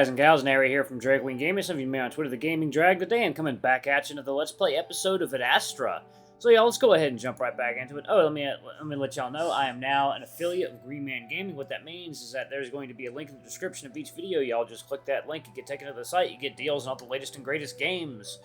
guys and gals, Nary here from Drag Queen Gaming. Some of you may on Twitter, the Gaming Drag. Today I'm coming back at you into the Let's Play episode of Adastra. So yeah, let's go ahead and jump right back into it. Oh, let me let y'all know I am now an affiliate of Green Man Gaming. What that means is that there's going to be a link in the description of each video. Y'all just click that link, you get taken to the site, you get deals on all the latest and greatest games.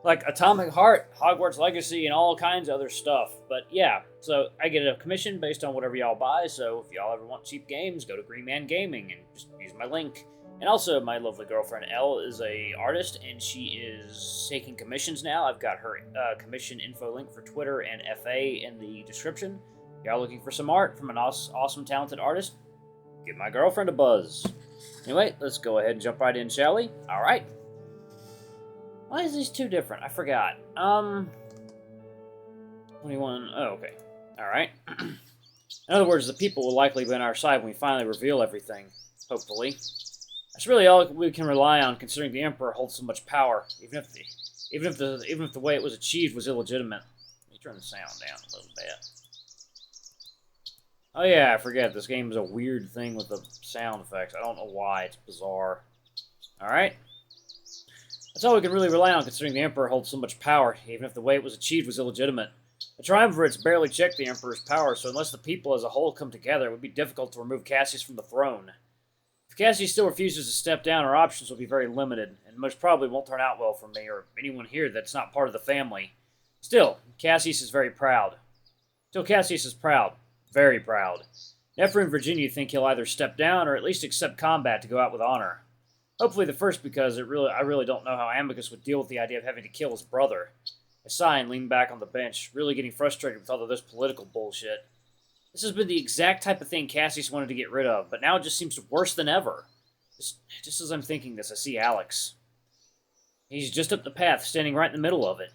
Like Atomic Heart, Hogwarts Legacy, and all kinds of other stuff. But yeah, so I get a commission based on whatever y'all buy, so if y'all ever want cheap games, go to Green Man Gaming and just use my link. And also, my lovely girlfriend, Elle, is a artist, and she is taking commissions now. I've got her commission info link for Twitter and FA in the description. If y'all looking for some art from an awesome, talented artist, give my girlfriend a buzz. Anyway, let's go ahead and jump right in, shall we? All right. Why is these two different? I forgot. 21. Oh, okay. All right. In other words, the people will likely be on our side when we finally reveal everything. Hopefully. That's really all we can rely on, considering the Emperor holds so much power. Even if the way it was achieved was illegitimate. Let me turn the sound down a little bit. Oh yeah, I forget. This game is a weird thing with the sound effects. I don't know why. It's bizarre. All right. That's all we can really rely on, considering the Emperor holds so much power, even if the way it was achieved was illegitimate. The triumvirates barely checked the Emperor's power, so unless the people as a whole come together, it would be difficult to remove Cassius from the throne. If Cassius still refuses to step down, our options will be very limited, and most probably won't turn out well for me or anyone here that's not part of the family. Still, Cassius is very proud. Cassius is proud. Very proud. Nephru and Virginia think he'll either step down or at least accept combat to go out with honor. Hopefully the first, because I really don't know how Amicus would deal with the idea of having to kill his brother. I sigh and lean back on the bench, really getting frustrated with all of this political bullshit. This has been the exact type of thing Cassius wanted to get rid of, but now it just seems worse than ever. Just as I'm thinking this, I see Alex. He's just up the path, standing right in the middle of it.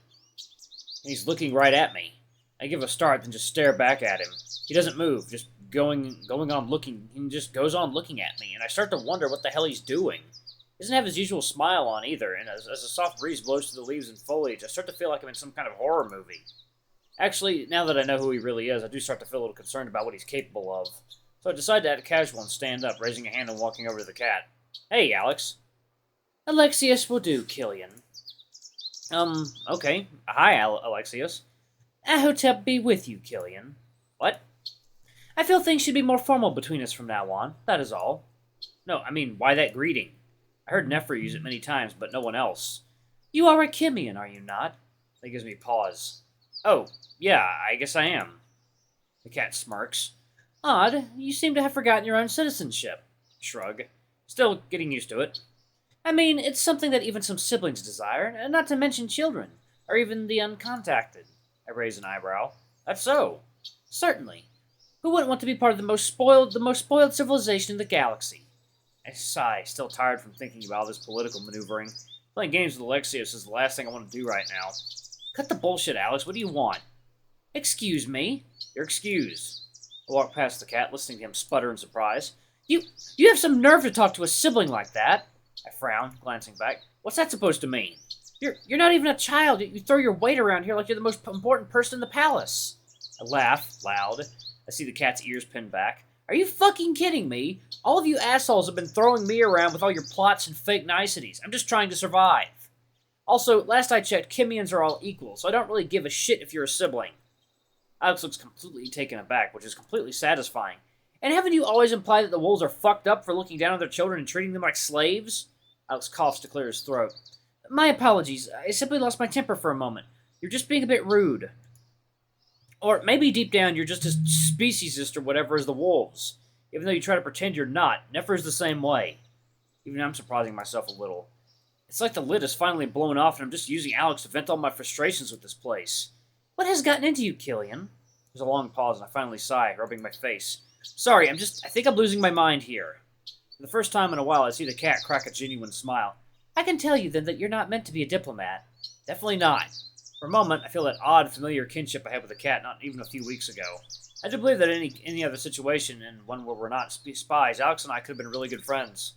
And he's looking right at me. I give a start, then just stare back at him. He doesn't move, just going on looking. He just goes on looking at me, and I start to wonder what the hell he's doing. He doesn't have his usual smile on either, and as a soft breeze blows through the leaves and foliage, I start to feel like I'm in some kind of horror movie. Actually, now that I know who he really is, I do start to feel a little concerned about what he's capable of. So I decide to act casual and stand up, raising a hand and walking over to the cat. Hey, Alex. Alexius will do, Kylian. Okay. Hi, Alexius. I hope to be with you, Kylian. What? I feel things should be more formal between us from now on, that is all. No, I mean, why that greeting? I heard Nephru use it many times, but no one else. You are a Kyliian, are you not? That gives me pause. Oh, yeah, I guess I am. The cat smirks. Odd, you seem to have forgotten your own citizenship. Shrug. Still getting used to it. I mean, it's something that even some siblings desire, and not to mention children, or even the uncontacted. I raise an eyebrow. That's so. Certainly. Who wouldn't want to be part of the most spoiled civilization in the galaxy? I sigh, still tired from thinking about all this political maneuvering. Playing games with Alexios is the last thing I want to do right now. Cut the bullshit, Alex. What do you want? Excuse me? You're excused. I walk past the cat, listening to him sputter in surprise. You have some nerve to talk to a sibling like that. I frown, glancing back. What's that supposed to mean? You're not even a child. You throw your weight around here like you're the most important person in the palace. I laugh, loud. I see the cat's ears pinned back. Are you fucking kidding me? All of you assholes have been throwing me around with all your plots and fake niceties. I'm just trying to survive. Also, last I checked, Kyliians are all equal, so I don't really give a shit if you're a sibling. Alex looks completely taken aback, which is completely satisfying. And haven't you always implied that the wolves are fucked up for looking down on their children and treating them like slaves? Alex coughs to clear his throat. My apologies. I simply lost my temper for a moment. You're just being a bit rude. Or maybe deep down you're just as speciesist or whatever as the wolves. Even though you try to pretend you're not. Nephru's the same way. Even I'm surprising myself a little. It's like the lid is finally blown off and I'm just using Alex to vent all my frustrations with this place. What has gotten into you, Kylian? There's a long pause and I finally sigh, rubbing my face. Sorry, I think I'm losing my mind here. For the first time in a while, I see the cat crack a genuine smile. I can tell you then that you're not meant to be a diplomat. Definitely not. For a moment, I feel that odd, familiar kinship I had with the cat not even a few weeks ago. I do believe that any other situation, and one where we're not spies, Alex and I could have been really good friends.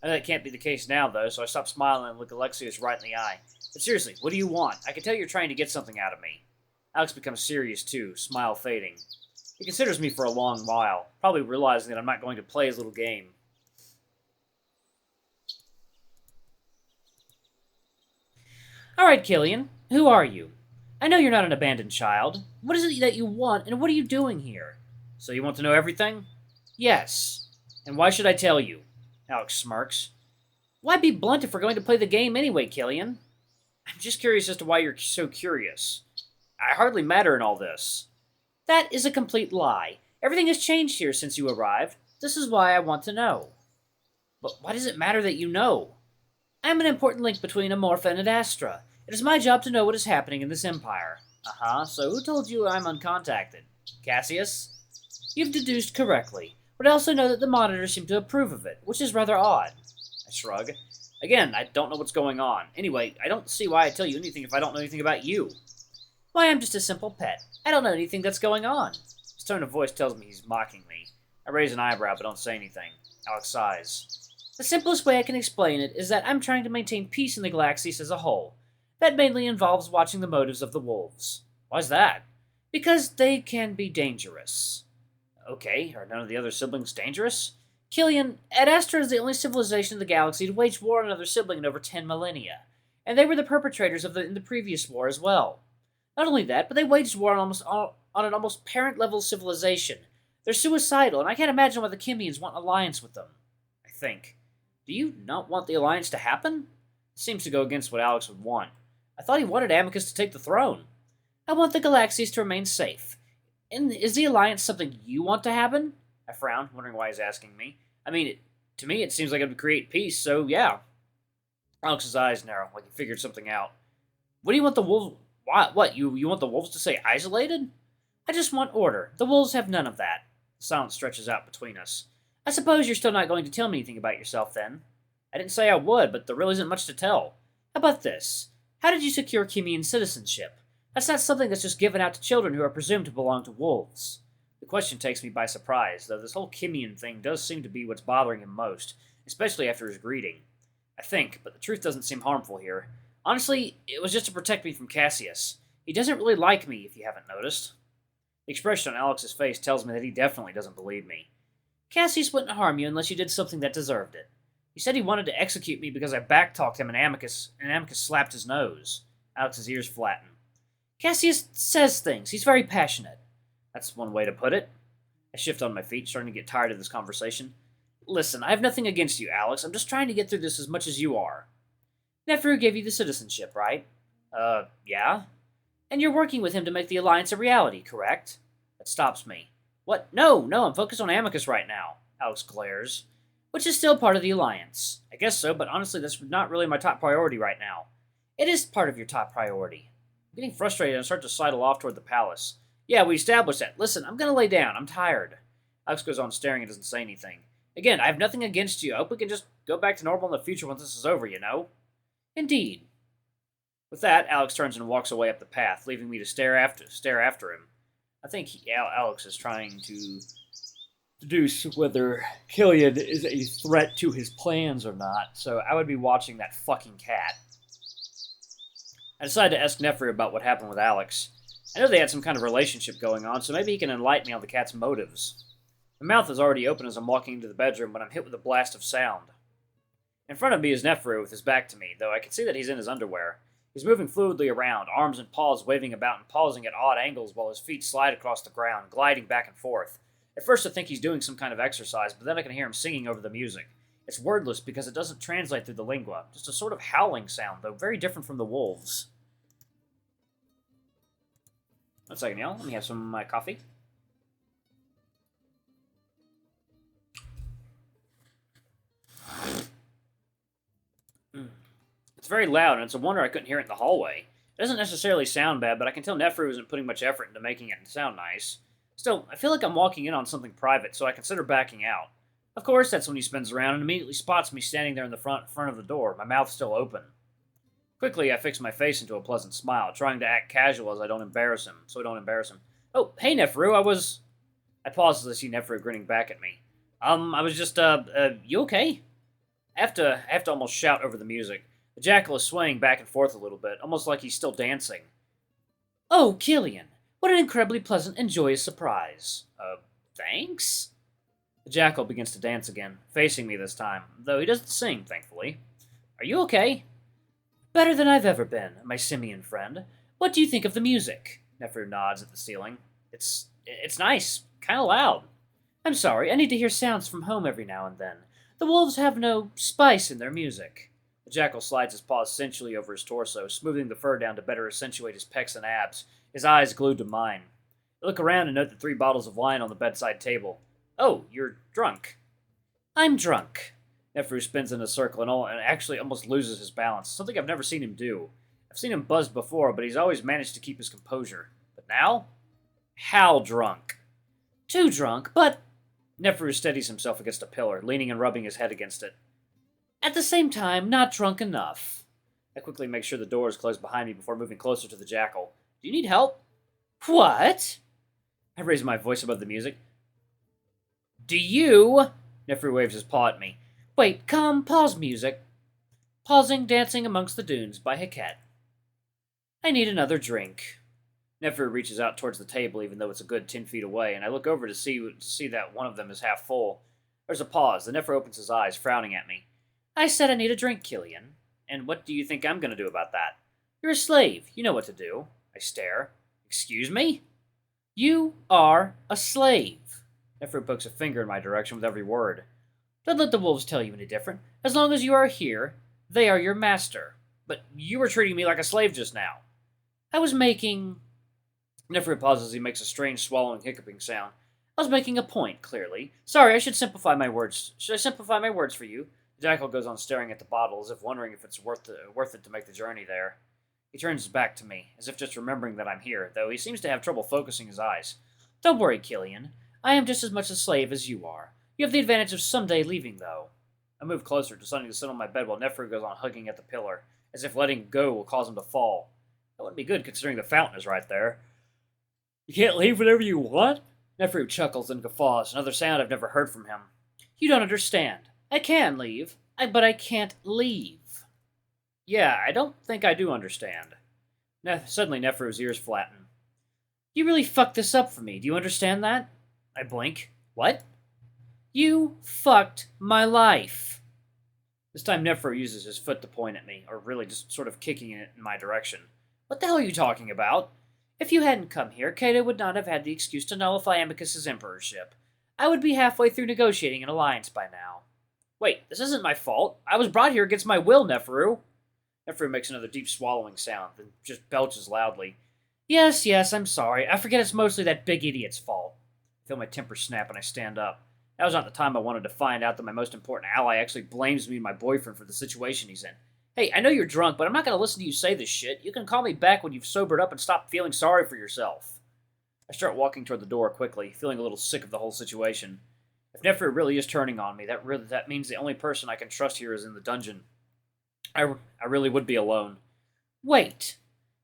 I know that can't be the case now, though, so I stop smiling and look Alexios right in the eye. But seriously, what do you want? I can tell you're trying to get something out of me. Alex becomes serious, too, smile fading. He considers me for a long while, probably realizing that I'm not going to play his little game. Alright, Kylian, who are you? I know you're not an abandoned child. What is it that you want, and what are you doing here? So you want to know everything? Yes. And why should I tell you? Alex smirks. Why be blunt if we're going to play the game anyway, Kylian? I'm just curious as to why you're so curious. I hardly matter in all this. That is a complete lie. Everything has changed here since you arrived. This is why I want to know. But why does it matter that you know? I am an important link between Amorpha and Adastra. It is my job to know what is happening in this empire. So who told you I'm uncontacted? Cassius? You've deduced correctly, but I also know that the monitors seem to approve of it, which is rather odd. I shrug. Again, I don't know what's going on. Anyway, I don't see why I tell you anything if I don't know anything about you. Why, I'm just a simple pet. I don't know anything that's going on. His tone of voice tells me he's mocking me. I raise an eyebrow but don't say anything. Alex sighs. The simplest way I can explain it is that I'm trying to maintain peace in the Galaxies as a whole. That mainly involves watching the motives of the wolves. Why's that? Because they can be dangerous. Okay, are none of the other siblings dangerous? Kylian, Adastra is the only civilization in the galaxy to wage war on another sibling in over 10 millennia, and they were the perpetrators in the previous war as well. Not only that, but they waged war on an almost parent-level civilization. They're suicidal, and I can't imagine why the Kymians want an alliance with them. I think. Do you not want the alliance to happen? It seems to go against what Alex would want. I thought he wanted Amicus to take the throne. I want the Galaxies to remain safe. And is the alliance something you want to happen? I frowned, wondering why he's asking me. I mean, to me it seems like it would create peace, so yeah. Alex's eyes narrow, like he figured something out. What do you want the wolves... What, you want the wolves to stay isolated? I just want order. The wolves have none of that. The silence stretches out between us. I suppose you're still not going to tell me anything about yourself, then? I didn't say I would, but there really isn't much to tell. How about this? How did you secure Kymian citizenship? That's not something that's just given out to children who are presumed to belong to wolves. The question takes me by surprise, though this whole Kymian thing does seem to be what's bothering him most, especially after his greeting. I think, but the truth doesn't seem harmful here. Honestly, it was just to protect me from Cassius. He doesn't really like me, if you haven't noticed. The expression on Alex's face tells me that he definitely doesn't believe me. Cassius wouldn't harm you unless you did something that deserved it. He said he wanted to execute me because I backtalked him and Amicus slapped his nose. Alex's ears flatten. Cassius says things. He's very passionate. That's one way to put it. I shift on my feet, starting to get tired of this conversation. Listen, I have nothing against you, Alex. I'm just trying to get through this as much as you are. Nephru gave you the citizenship, right? Yeah? And you're working with him to make the alliance a reality, correct? That stops me. What? No, I'm focused on Amicus right now. Alex glares. Which is still part of the alliance. I guess so, but honestly, that's not really my top priority right now. It is part of your top priority. I'm getting frustrated and start to sidle off toward the palace. Yeah, we established that. Listen, I'm gonna lay down. I'm tired. Alex goes on staring and doesn't say anything. Again, I have nothing against you. I hope we can just go back to normal in the future once this is over, you know? Indeed. With that, Alex turns and walks away up the path, leaving me to stare after him. I think Alex is trying to deduce whether Kylian is a threat to his plans or not, so I would be watching that fucking cat. I decided to ask Nephru about what happened with Alex. I know they had some kind of relationship going on, so maybe he can enlighten me on the cat's motives. My mouth is already open as I'm walking into the bedroom when I'm hit with a blast of sound. In front of me is Nephru with his back to me, though I can see that he's in his underwear. He's moving fluidly around, arms and paws waving about and pausing at odd angles while his feet slide across the ground, gliding back and forth. At first I think he's doing some kind of exercise, but then I can hear him singing over the music. It's wordless because it doesn't translate through the lingua, just a sort of howling sound, though very different from the wolves. 1 second, y'all. Let me have some of my coffee. It's very loud, and it's a wonder I couldn't hear it in the hallway. It doesn't necessarily sound bad, but I can tell Nephru isn't putting much effort into making it sound nice. Still, I feel like I'm walking in on something private, so I consider backing out. Of course, that's when he spins around and immediately spots me standing there in the front of the door, my mouth still open. Quickly, I fix my face into a pleasant smile, trying to act casual so I don't embarrass him. Oh, hey, Nephru, I pause as I see Nephru grinning back at me. I was just, you okay? I have to almost shout over the music. The jackal is swaying back and forth a little bit, almost like he's still dancing. Oh, Kylian, what an incredibly pleasant and joyous surprise. Thanks? The jackal begins to dance again, facing me this time, though he doesn't sing, thankfully. Are you okay? Better than I've ever been, my simian friend. What do you think of the music? Nephru nods at the ceiling. It's nice. Kinda loud. I'm sorry, I need to hear sounds from home every now and then. The wolves have no spice in their music. The jackal slides his paws sensually over his torso, smoothing the fur down to better accentuate his pecs and abs, his eyes glued to mine. I look around and note the 3 bottles of wine on the bedside table. Oh, you're drunk. I'm drunk. Nephru spins in a circle and actually almost loses his balance, something I've never seen him do. I've seen him buzzed before, but he's always managed to keep his composure. But now? How drunk? Too drunk, but... Nephru steadies himself against a pillar, leaning and rubbing his head against it. At the same time, not drunk enough. I quickly make sure the door is closed behind me before moving closer to the jackal. Do you need help? What? I raise my voice above the music. Do you... Nephru waves his paw at me. Wait, come, pause music. Pausing, dancing amongst the dunes by Heket. I need another drink. Nephru reaches out towards the table, even though it's a good 10 feet away, and I look over to see that one of them is half full. There's a pause. The Nephru opens his eyes, frowning at me. I said I need a drink, Kyliian. And what do you think I'm going to do about that? You're a slave. You know what to do. I stare. Excuse me? You are a slave. Nephru pokes a finger in my direction with every word. Don't let the wolves tell you any different. As long as you are here, they are your master. But you were treating me like a slave just now. I was making... Nephru pauses as he makes a strange swallowing, hiccuping sound. I was making a point, clearly. Sorry, I should simplify my words. Should I simplify my words for you? The jackal goes on staring at the bottle, as if wondering if it's worth it to make the journey there. He turns his back to me, as if just remembering that I'm here, though he seems to have trouble focusing his eyes. Don't worry, Kyliian. I am just as much a slave as you are. You have the advantage of someday leaving, though. I move closer, deciding to sit on my bed while Nephru goes on hugging at the pillar, as if letting go will cause him to fall. That wouldn't be good, considering the fountain is right there. You can't leave whenever you want? Nephru chuckles and guffaws, another sound I've never heard from him. You don't understand. I can leave, but I can't leave. Yeah, I don't think I do understand. Suddenly Nephru's ears flatten. You really fucked this up for me, do you understand that? I blink. What? You fucked my life. This time Nephru uses his foot to point at me, or really just sort of kicking it in my direction. What the hell are you talking about? If you hadn't come here, Cato would not have had the excuse to nullify Amicus's emperorship. I would be halfway through negotiating an alliance by now. Wait, this isn't my fault. I was brought here against my will, Nephru. Nephru makes another deep swallowing sound, then just belches loudly. Yes, I'm sorry. I forget it's mostly that big idiot's fault. I feel my temper snap and I stand up. That was not the time I wanted to find out that my most important ally actually blames me and my boyfriend for the situation he's in. Hey, I know you're drunk, but I'm not going to listen to you say this shit. You can call me back when you've sobered up and stopped feeling sorry for yourself. I start walking toward the door quickly, feeling a little sick of the whole situation. If Nephru really is turning on me, that means the only person I can trust here is in the dungeon. I really would be alone. Wait!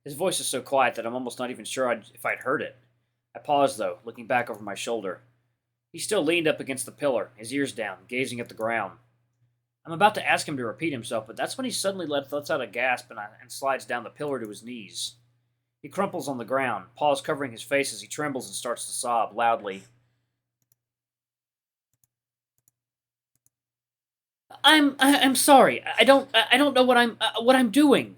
His voice is so quiet that I'm almost not even sure if I'd heard it. I pause, though, looking back over my shoulder. He's still leaned up against the pillar, his ears down, gazing at the ground. I'm about to ask him to repeat himself, but that's when he suddenly lets out a gasp and slides down the pillar to his knees. He crumples on the ground, paws covering his face as he trembles and starts to sob loudly. I'm sorry. I don't know what I'm doing.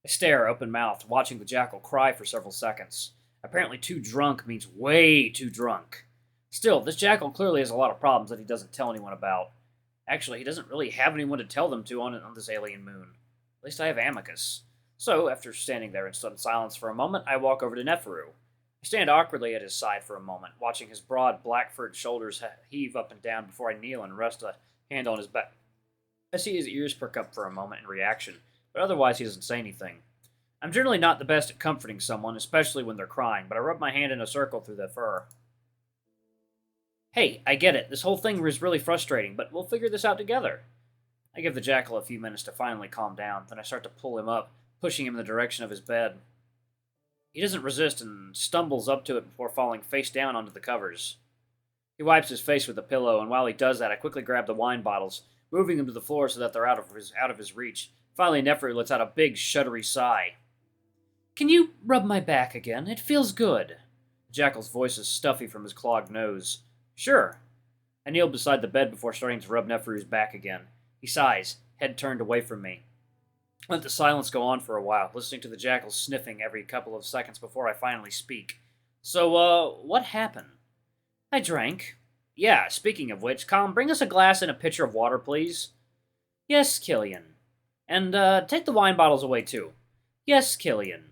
I stare, open-mouthed, watching the jackal cry for several seconds. Apparently too drunk means way too drunk. Still, this jackal clearly has a lot of problems that he doesn't tell anyone about. Actually, he doesn't really have anyone to tell them to on this alien moon. At least I have Amicus. So, after standing there in sudden silence for a moment, I walk over to Nephru. I stand awkwardly at his side for a moment, watching his broad, black-furred shoulders heave up and down before I kneel and rest a hand on his back. I see his ears perk up for a moment in reaction, but otherwise he doesn't say anything. I'm generally not the best at comforting someone, especially when they're crying, but I rub my hand in a circle through their fur. Hey, I get it. This whole thing was really frustrating, but we'll figure this out together. I give the jackal a few minutes to finally calm down, then I start to pull him up, pushing him in the direction of his bed. He doesn't resist and stumbles up to it before falling face down onto the covers. He wipes his face with a pillow, and while he does that, I quickly grab the wine bottles, moving them to the floor so that they're out of his reach. Finally, Nephru lets out a big, shuddery sigh. Can you rub my back again? It feels good. The jackal's voice is stuffy from his clogged nose. Sure. I kneel beside the bed before starting to rub Nephru's back again. He sighs, head turned away from me. Let the silence go on for a while, listening to the jackal sniffing every couple of seconds before I finally speak. So, what happened? I drank. Yeah, speaking of which, Colin, bring us a glass and a pitcher of water, please. Yes, Kylian. And, take the wine bottles away, too. Yes, Kylian.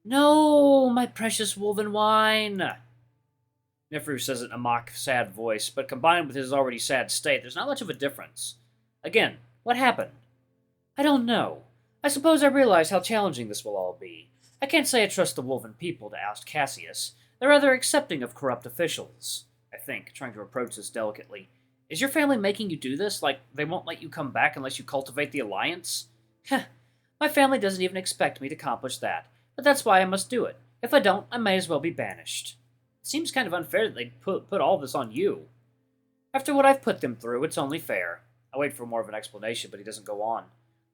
No, my precious woven wine. Nephru says it in a mock, sad voice, but combined with his already sad state, there's not much of a difference. Again, what happened? I don't know. I suppose I realize how challenging this will all be. I can't say I trust the Wolven people, to oust Cassius. They're rather accepting of corrupt officials. I think, trying to approach this delicately. Is your family making you do this? Like, they won't let you come back unless you cultivate the alliance? Heh, my family doesn't even expect me to accomplish that, but that's why I must do it. If I don't, I may as well be banished. It seems kind of unfair that they put all this on you. After what I've put them through, it's only fair. I wait for more of an explanation, but he doesn't go on.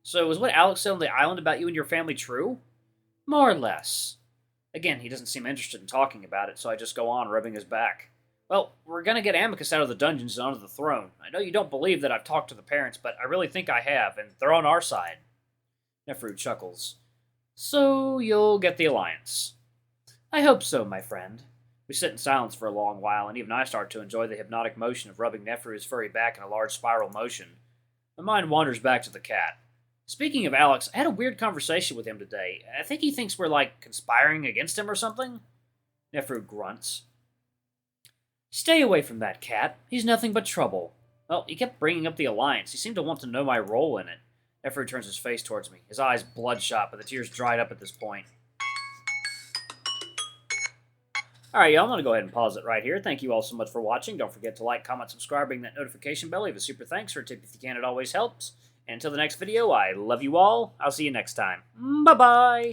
So, is what Alex said on the island about you and your family true? More or less. Again, he doesn't seem interested in talking about it, so I just go on, rubbing his back. Well, we're gonna get Amicus out of the dungeons and onto the throne. I know you don't believe that I've talked to the parents, but I really think I have, and they're on our side. Nephru chuckles. So, you'll get the alliance. I hope so, my friend. We sit in silence for a long while, and even I start to enjoy the hypnotic motion of rubbing Nephru's furry back in a large spiral motion. My mind wanders back to the cat. Speaking of Alex, I had a weird conversation with him today. I think he thinks we're, like, conspiring against him or something. Nephru grunts. Stay away from that cat. He's nothing but trouble. Well, he kept bringing up the alliance. He seemed to want to know my role in it. Nephru turns his face towards me, his eyes bloodshot, but the tears dried up at this point. Alright, y'all, I'm going to go ahead and pause it right here. Thank you all so much for watching. Don't forget to like, comment, subscribe, ring that notification bell. Leave a super thanks or a tip if you can. It always helps. And until the next video, I love you all. I'll see you next time. Bye-bye!